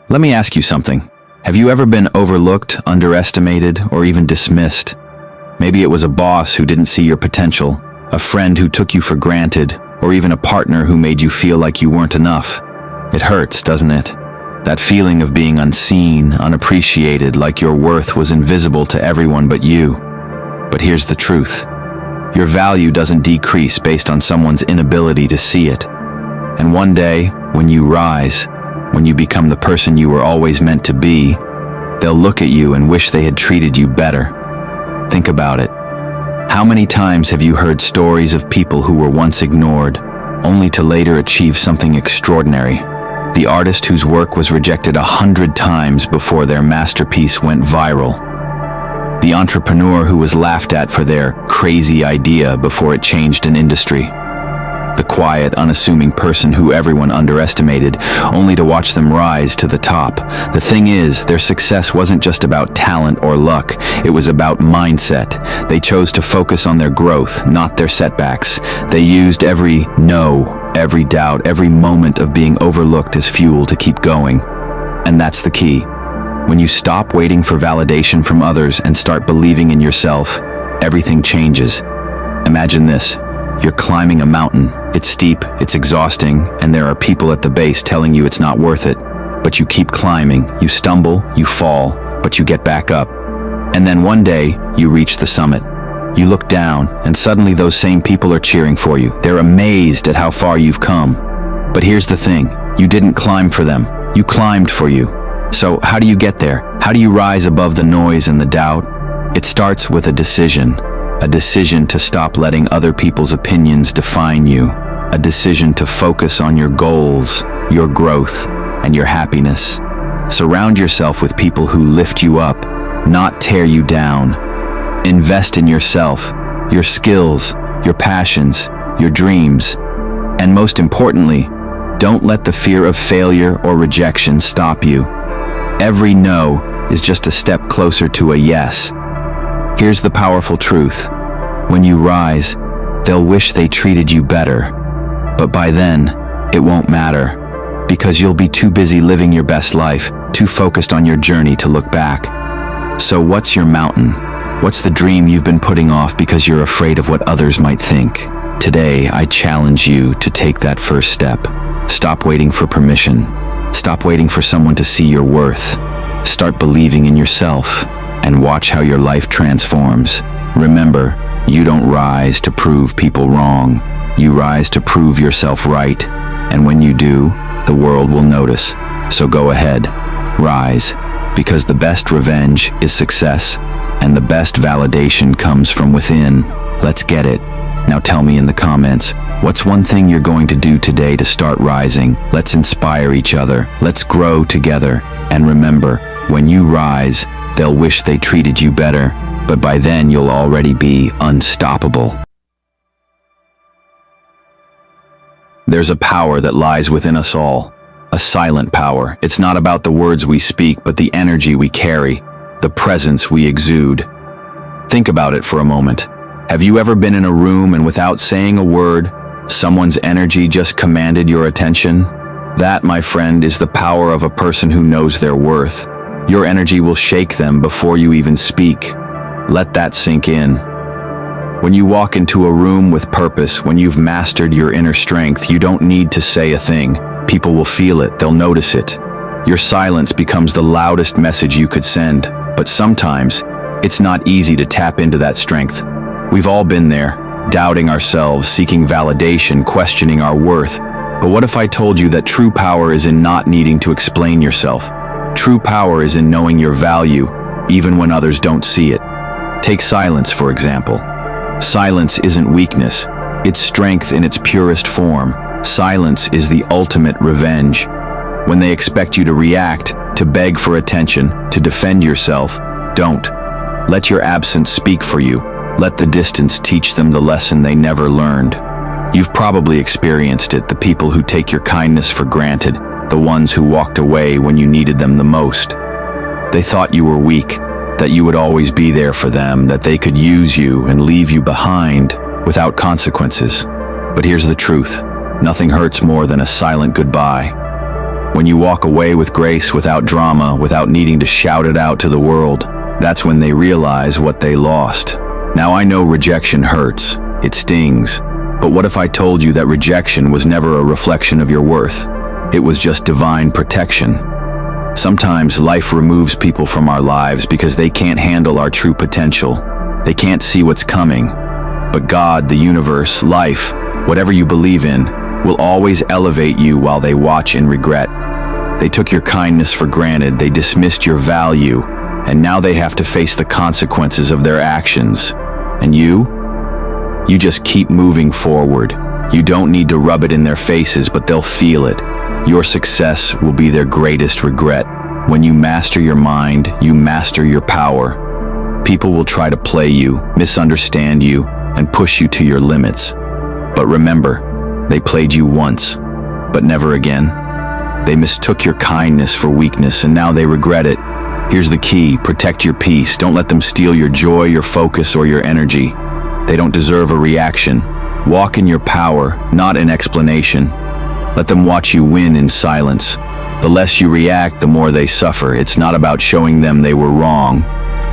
Let me ask you something. Have you ever been overlooked, underestimated, or even dismissed? Maybe it was a boss who didn't see your potential, a friend who took you for granted, or even a partner who made you feel like you weren't enough. It hurts, doesn't it? That feeling of being unseen, unappreciated, like your worth was invisible to everyone but you. But here's the truth. Your value doesn't decrease based on someone's inability to see it. And one day, when you rise, when you become the person you were always meant to be, they'll look at you and wish they had treated you better. Think about it. How many times have you heard stories of people who were once ignored, only to later achieve something extraordinary? The artist whose work was rejected 100 times before their masterpiece went viral. The entrepreneur who was laughed at for their crazy idea before it changed an industry. The quiet, unassuming person who everyone underestimated, only to watch them rise to the top. The thing is, their success wasn't just about talent or luck, it was about mindset. They chose to focus on their growth, not their setbacks. They used every no, every doubt, every moment of being overlooked as fuel to keep going. And that's the key. When you stop waiting for validation from others and start believing in yourself, everything changes. Imagine this. You're climbing a mountain. It's steep, it's exhausting, and there are people at the base telling you it's not worth it. But you keep climbing. You stumble, you fall, but you get back up. And then one day, you reach the summit. You look down, and suddenly those same people are cheering for you. They're amazed at how far you've come. But here's the thing. You didn't climb for them. You climbed for you. So how do you get there? How do you rise above the noise and the doubt? It starts with a decision to stop letting other people's opinions define you, a decision to focus on your goals, your growth, and your happiness. Surround yourself with people who lift you up, not tear you down. Invest in yourself, your skills, your passions, your dreams, and most importantly, don't let the fear of failure or rejection stop you. Every no is just a step closer to a yes. Here's the powerful truth. When you rise, they'll wish they treated you better. But by then, it won't matter, because you'll be too busy living your best life, too focused on your journey to look back. So what's your mountain? What's the dream you've been putting off because you're afraid of what others might think? Today, I challenge you to take that first step. Stop waiting for permission. Stop waiting for someone to see your worth. Start believing in yourself and watch how your life transforms. Remember, you don't rise to prove people wrong. You rise to prove yourself right. And when you do, the world will notice. So go ahead, rise, because the best revenge is success, and the best validation comes from within. Let's get it. Now tell me in the comments, what's one thing you're going to do today to start rising? Let's inspire each other. Let's grow together. And remember, when you rise, they'll wish they treated you better, but by then you'll already be unstoppable. There's a power that lies within us all, a silent power. It's not about the words we speak, but the energy we carry, the presence we exude. Think about it for a moment. Have you ever been in a room and without saying a word, someone's energy just commanded your attention? That, my friend, is the power of a person who knows their worth. Your energy will shake them before you even speak. Let that sink in. When you walk into a room with purpose, when you've mastered your inner strength, you don't need to say a thing. People will feel it, they'll notice it. Your silence becomes the loudest message you could send, but sometimes it's not easy to tap into that strength. We've all been there, doubting ourselves, seeking validation, questioning our worth. But what if I told you that true power is in not needing to explain yourself? True power is in knowing your value, even when others don't see it. Take silence, for example. Silence isn't weakness, it's strength in its purest form. Silence is the ultimate revenge. When they expect you to react, to beg for attention, to defend yourself, don't. Let your absence speak for you. Let the distance teach them the lesson they never learned. You've probably experienced it, the people who take your kindness for granted, the ones who walked away when you needed them the most. They thought you were weak, that you would always be there for them, that they could use you and leave you behind without consequences. But here's the truth. Nothing hurts more than a silent goodbye. When you walk away with grace, without drama, without needing to shout it out to the world, that's when they realize what they lost. Now I know rejection hurts, it stings, but what if I told you that rejection was never a reflection of your worth? It was just divine protection. Sometimes life removes people from our lives because they can't handle our true potential. They can't see what's coming. But God, the universe, life, whatever you believe in, will always elevate you while they watch in regret. They took your kindness for granted, they dismissed your value, and now they have to face the consequences of their actions. And you just keep moving forward. You don't need to rub it in their faces, but they'll feel it. Your success will be their greatest regret. When you master your mind, you master your power. People will try to play you, misunderstand you, and push you to your limits. But remember, they played you once, but never again. They mistook your kindness for weakness, and now they regret it. Here's the key: protect your peace. Don't let them steal your joy, your focus, or your energy. They don't deserve a reaction. Walk in your power, not in explanation. Let them watch you win in silence. The less you react, the more they suffer. It's not about showing them they were wrong.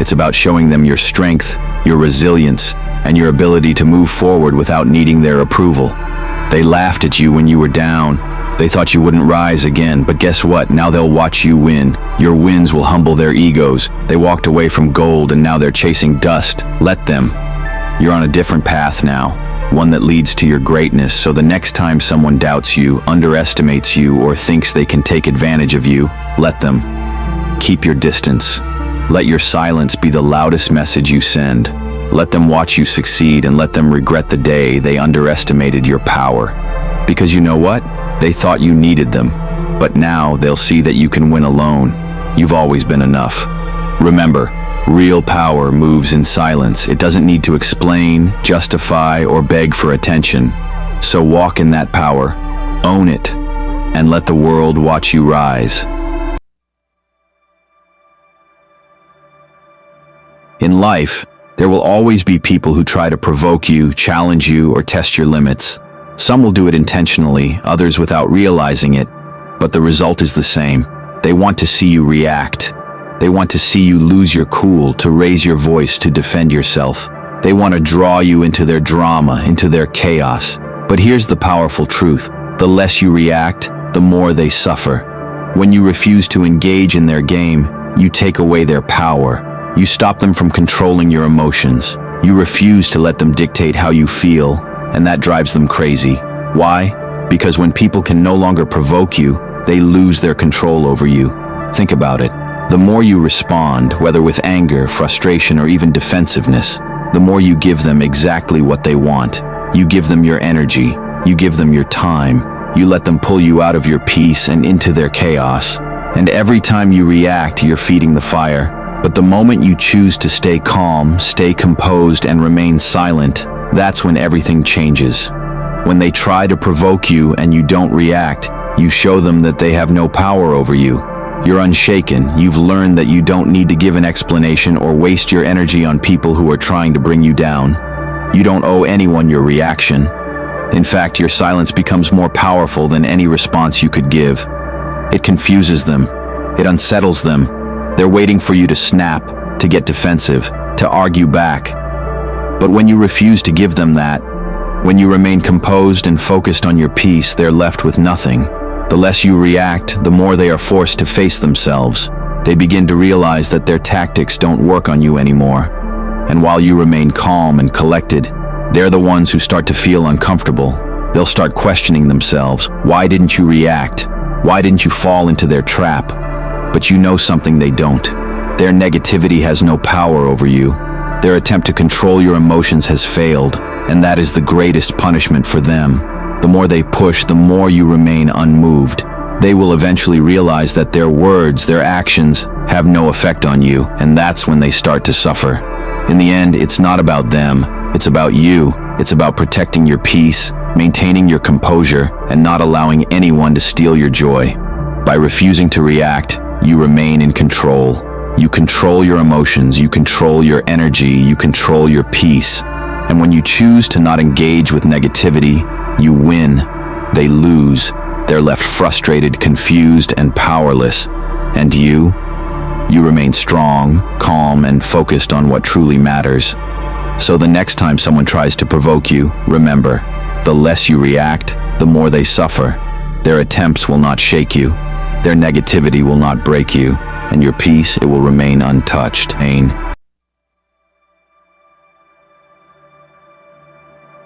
It's about showing them your strength, your resilience, and your ability to move forward without needing their approval. They laughed at you when you were down. They thought you wouldn't rise again, but guess what? Now they'll watch you win. Your wins will humble their egos. They walked away from gold and now they're chasing dust. Let them. You're on a different path now. One that leads to your greatness, so the next time someone doubts you, underestimates you, or thinks they can take advantage of you, let them. Keep your distance. Let your silence be the loudest message you send. Let them watch you succeed and let them regret the day they underestimated your power. Because you know what? They thought you needed them, but now they'll see that you can win alone. You've always been enough. Remember, real power moves in silence. It doesn't need to explain, justify, or beg for attention. So walk in that power, own it, and let the world watch you rise. In life, there will always be people who try to provoke you, challenge you, or test your limits. Some will do it intentionally, others without realizing it, but the result is the same. They want to see you react. They want to see you lose your cool, to raise your voice, to defend yourself. They want to draw you into their drama, into their chaos. But here's the powerful truth: the less you react, the more they suffer. When you refuse to engage in their game, you take away their power. You stop them from controlling your emotions. You refuse to let them dictate how you feel, and that drives them crazy. Why? Because when people can no longer provoke you, they lose their control over you. Think about it. The more you respond, whether with anger, frustration, or even defensiveness, the more you give them exactly what they want. You give them your energy. You give them your time. You let them pull you out of your peace and into their chaos. And every time you react, you're feeding the fire. But the moment you choose to stay calm, stay composed, and remain silent, that's when everything changes. When they try to provoke you and you don't react, you show them that they have no power over you. You're unshaken. You've learned that you don't need to give an explanation or waste your energy on people who are trying to bring you down. You don't owe anyone your reaction. In fact, your silence becomes more powerful than any response you could give. It confuses them. It unsettles them. They're waiting for you to snap, to get defensive, to argue back. But when you refuse to give them that, when you remain composed and focused on your peace, they're left with nothing. The less you react, the more they are forced to face themselves. They begin to realize that their tactics don't work on you anymore. And while you remain calm and collected, they're the ones who start to feel uncomfortable. They'll start questioning themselves. Why didn't you react? Why didn't you fall into their trap? But you know something they don't. Their negativity has no power over you. Their attempt to control your emotions has failed, and that is the greatest punishment for them. The more they push, the more you remain unmoved. They will eventually realize that their words, their actions, have no effect on you, and that's when they start to suffer. In the end, it's not about them, it's about you. It's about protecting your peace, maintaining your composure, and not allowing anyone to steal your joy. By refusing to react, you remain in control. You control your emotions, you control your energy, you control your peace. And when you choose to not engage with negativity, you win. They lose. They're left frustrated, confused, and powerless. And you? You remain strong, calm, and focused on what truly matters. So the next time someone tries to provoke you, remember, the less you react, the more they suffer. Their attempts will not shake you. Their negativity will not break you. And your peace, it will remain untouched.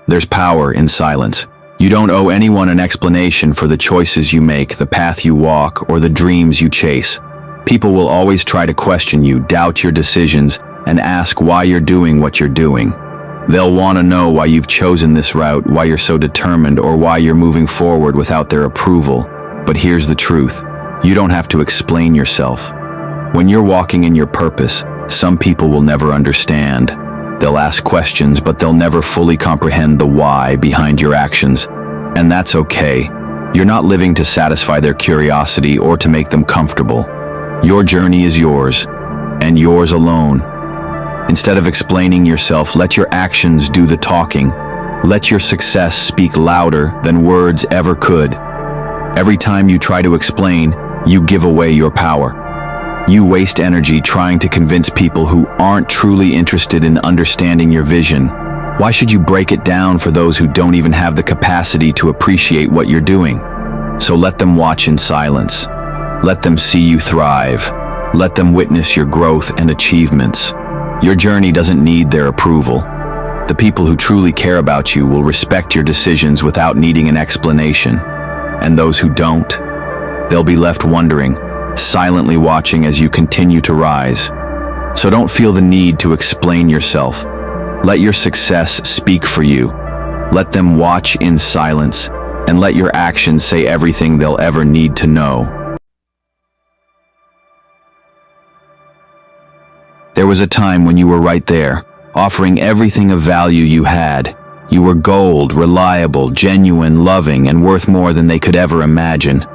There's power in silence. You don't owe anyone an explanation for the choices you make, the path you walk, or the dreams you chase. People will always try to question you, doubt your decisions, and ask why you're doing what you're doing. They'll want to know why you've chosen this route, why you're so determined, or why you're moving forward without their approval. But here's the truth. You don't have to explain yourself. When you're walking in your purpose, some people will never understand. They'll ask questions, but they'll never fully comprehend the why behind your actions. And that's okay. You're not living to satisfy their curiosity or to make them comfortable. Your journey is yours, and yours alone. Instead of explaining yourself, let your actions do the talking. Let your success speak louder than words ever could. Every time you try to explain, you give away your power. You waste energy trying to convince people who aren't truly interested in understanding your vision. Why should you break it down for those who don't even have the capacity to appreciate what you're doing? So let them watch in silence. Let them see you thrive. Let them witness your growth and achievements. Your journey doesn't need their approval. The people who truly care about you will respect your decisions without needing an explanation. And those who don't, they'll be left wondering, silently watching as you continue to rise. So don't feel the need to explain yourself. Let your success speak for you. Let them watch in silence, and let your actions say everything they'll ever need to know. There was a time when you were right there, offering everything of value you had. You were gold, reliable, genuine, loving, and worth more than they could ever imagine.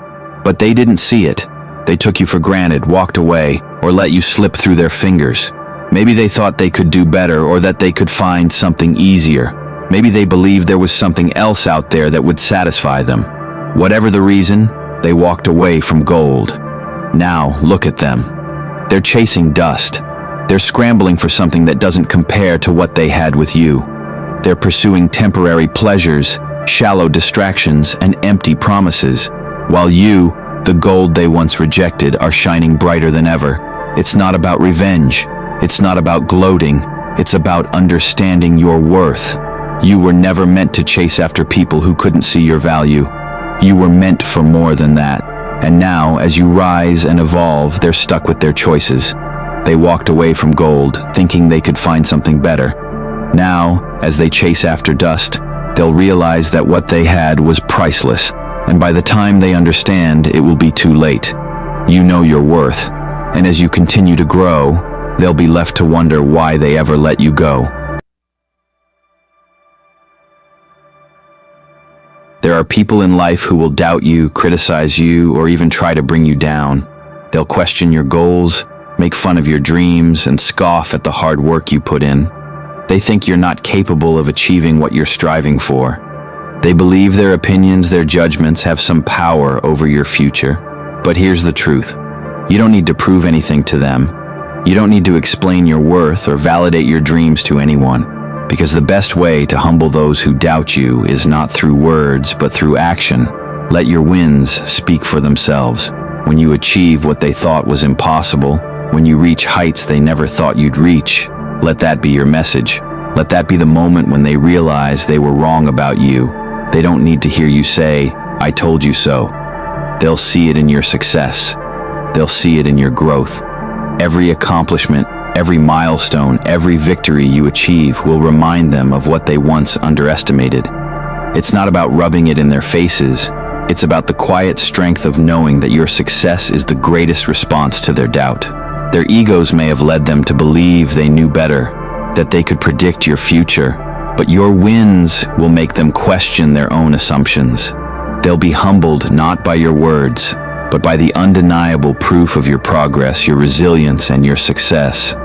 But they didn't see it. They took you for granted, walked away, or let you slip through their fingers. Maybe they thought they could do better, or that they could find something easier. Maybe they believed there was something else out there that would satisfy them. Whatever the reason, they walked away from gold. Now, look at them. They're chasing dust. They're scrambling for something that doesn't compare to what they had with you. They're pursuing temporary pleasures, shallow distractions, and empty promises, while you, the gold they once rejected, are shining brighter than ever. It's not about revenge. It's not about gloating. It's about understanding your worth. You were never meant to chase after people who couldn't see your value. You were meant for more than that. And now, as you rise and evolve, they're stuck with their choices. They walked away from gold, thinking they could find something better. Now, as they chase after dust, they'll realize that what they had was priceless. And by the time they understand, it will be too late. You know your worth, and as you continue to grow, they'll be left to wonder why they ever let you go. There are people in life who will doubt you, criticize you, or even try to bring you down. They'll question your goals, make fun of your dreams, and scoff at the hard work you put in. They think you're not capable of achieving what you're striving for. They believe their opinions, their judgments have some power over your future. But here's the truth. You don't need to prove anything to them. You don't need to explain your worth or validate your dreams to anyone. Because the best way to humble those who doubt you is not through words, but through action. Let your wins speak for themselves. When you achieve what they thought was impossible, when you reach heights they never thought you'd reach, let that be your message. Let that be the moment when they realize they were wrong about you. They don't need to hear you say, "I told you so." They'll see it in your success. They'll see it in your growth. Every accomplishment, every milestone, every victory you achieve will remind them of what they once underestimated. It's not about rubbing it in their faces. It's about the quiet strength of knowing that your success is the greatest response to their doubt. Their egos may have led them to believe they knew better, that they could predict your future. But your wins will make them question their own assumptions. They'll be humbled not by your words, but by the undeniable proof of your progress, your resilience, and your success.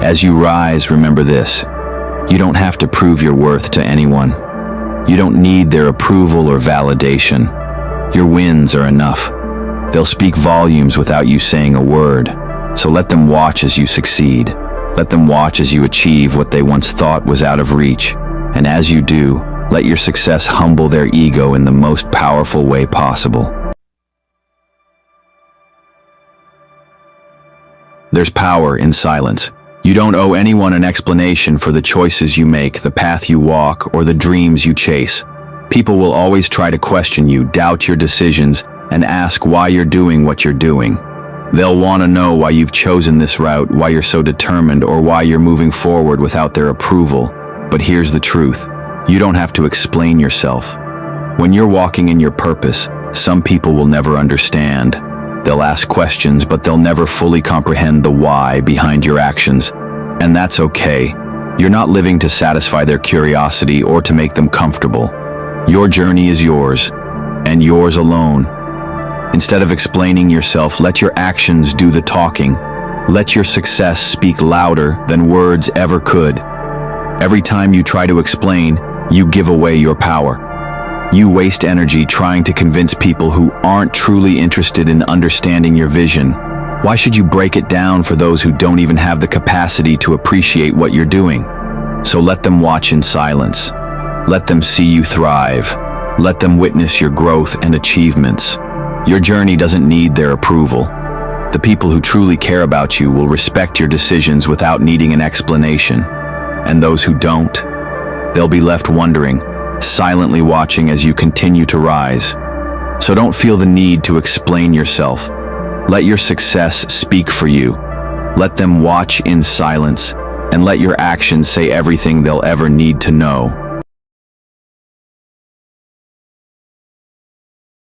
As you rise, remember this. You don't have to prove your worth to anyone. You don't need their approval or validation. Your wins are enough. They'll speak volumes without you saying a word. So let them watch as you succeed. Let them watch as you achieve what they once thought was out of reach. And as you do, let your success humble their ego in the most powerful way possible. There's power in silence. You don't owe anyone an explanation for the choices you make, the path you walk, or the dreams you chase. People will always try to question you, doubt your decisions, and ask why you're doing what you're doing. They'll want to know why you've chosen this route, why you're so determined, or why you're moving forward without their approval. But here's the truth. You don't have to explain yourself. When you're walking in your purpose, some people will never understand. They'll ask questions, but they'll never fully comprehend the why behind your actions. And that's okay. You're not living to satisfy their curiosity or to make them comfortable. Your journey is yours, and yours alone. Instead of explaining yourself, let your actions do the talking. Let your success speak louder than words ever could. Every time you try to explain, you give away your power. You waste energy trying to convince people who aren't truly interested in understanding your vision. Why should you break it down for those who don't even have the capacity to appreciate what you're doing? So let them watch in silence. Let them see you thrive. Let them witness your growth and achievements. Your journey doesn't need their approval. The people who truly care about you will respect your decisions without needing an explanation. And those who don't, they'll be left wondering, silently watching as you continue to rise. So don't feel the need to explain yourself. Let your success speak for you. Let them watch in silence, and let your actions say everything they'll ever need to know.